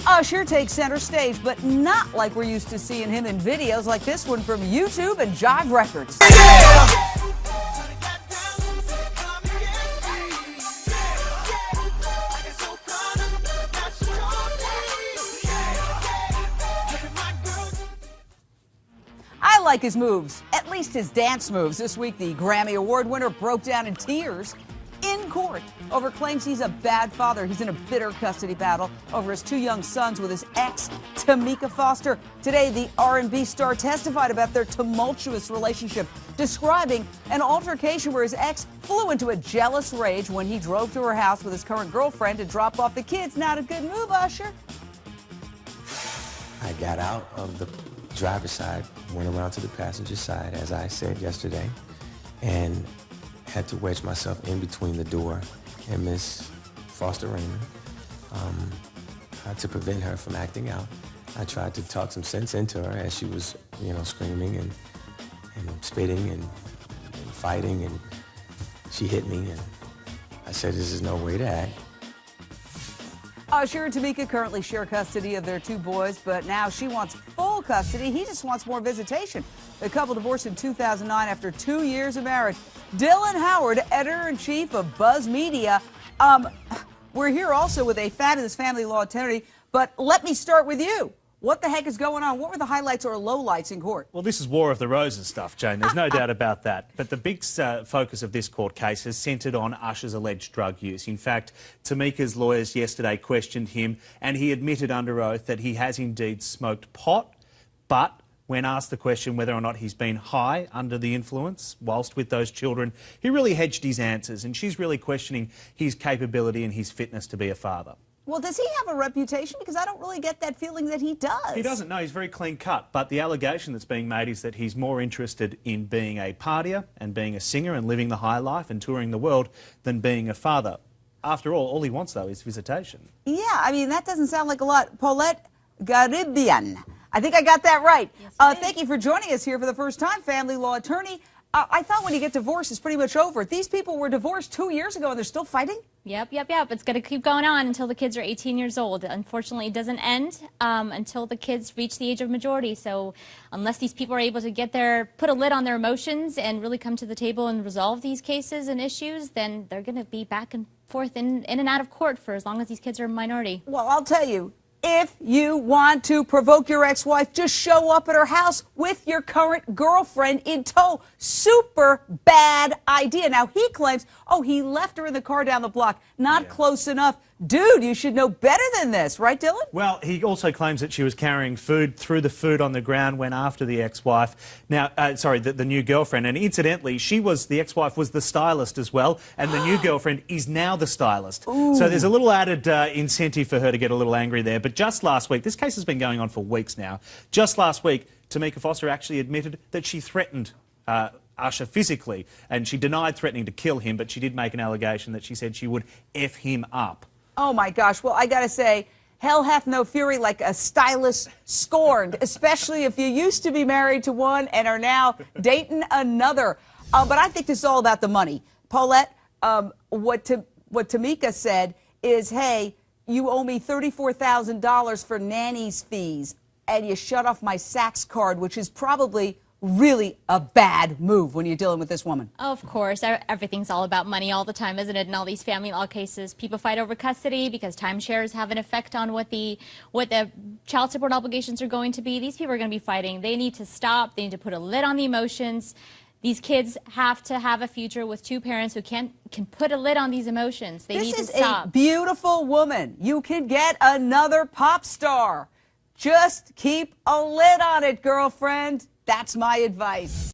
Usher takes center stage, but not like we're used to seeing him in videos like this one from YouTube and Jive Records. I like his moves, at least his dance moves. This week, the Grammy Award winner broke down in tears in court over claims he's a bad father. He's in a bitter custody battle over his two young sons with his ex, Tamika Foster. Today, the R&B star testified about their tumultuous relationship, describing an altercation where his ex flew into a jealous rage when he drove to her house with his current girlfriend to drop off the kids. Not a good move, Usher. I got out of the driver's side, went around to the passenger side, as I said yesterday, and had to wedge myself in between the door and Miss Foster Raymond to prevent her from acting out. I tried to talk some sense into her as she was, screaming and spitting and fighting, and she hit me, and I said, this is no way to act. Usher and Tamika currently share custody of their two boys, but now she wants full custody. He just wants more visitation. The couple divorced in 2009 after 2 years of marriage. Dylan Howard, editor-in-chief of Buzz Media. We're here also with a fabulous family law attorney, but let me start with you. What the heck is going on? What were the highlights or lowlights in court? Well, this is War of the Roses stuff, Jane. There's no doubt about that. But the big focus of this court case has centred on Usher's alleged drug use. In fact, Tamika's lawyers yesterday questioned him, and he admitted under oath that he has indeed smoked pot, but when asked the question whether or not he's been high under the influence whilst with those children, he really hedged his answers, and she's really questioning his capability and his fitness to be a father. Well, does he have a reputation? Because I don't really get that feeling that he does. He doesn't, no. He's very clean cut. But the allegation that's being made is that he's more interested in being a partier and being a singer and living the high life and touring the world than being a father. After all he wants, though, is visitation. Yeah, I mean, that doesn't sound like a lot. Paulette Garibian. I think I got that right. Yes, thank you for joining us here for the first time, family law attorney. I thought when you get divorced, it's pretty much over. These people were divorced 2 years ago, and they're still fighting? Yep. It's going to keep going on until the kids are 18 years old. Unfortunately, it doesn't end until the kids reach the age of majority. So unless these people are able to put a lid on their emotions and really come to the table and resolve these cases and issues, then they're going to be back and forth in and out of court for as long as these kids are a minority. Well, I'll tell you. If you want to provoke your ex-wife, just show up at her house with your current girlfriend in tow. Super bad idea. Now, he claims, he left her in the car down the block. Not close enough. Dude, you should know better than this, right, Dylan? Well, he also claims that she was carrying food, threw the food on the ground, went after the ex-wife. Now, the new girlfriend. And incidentally, the ex-wife was the stylist as well, and the new girlfriend is now the stylist. Ooh. So there's a little added incentive for her to get a little angry there. But just last week, this case has been going on for weeks now. Just last week, Tamika Foster actually admitted that she threatened Usher physically, and she denied threatening to kill him, but she did make an allegation that she said she would F him up. Oh, my gosh. Well, I got to say, hell hath no fury like a stylist scorned, especially if you used to be married to one and are now dating another. But I think this is all about the money. Paulette, what Tamika said is, hey, you owe me $34,000 for nanny's fees, and you shut off my Saks card, which is probably really a bad move when you're dealing with this woman. Of course. Everything's all about money all the time, isn't it? In all these family law cases, people fight over custody because timeshares have an effect on what the child support obligations are going to be. These people are going to be fighting. They need to stop. They need to put a lid on the emotions. These kids have to have a future with two parents who can put a lid on these emotions. They need to stop. This is a beautiful woman. You can get another pop star. Just keep a lid on it, girlfriend. That's my advice.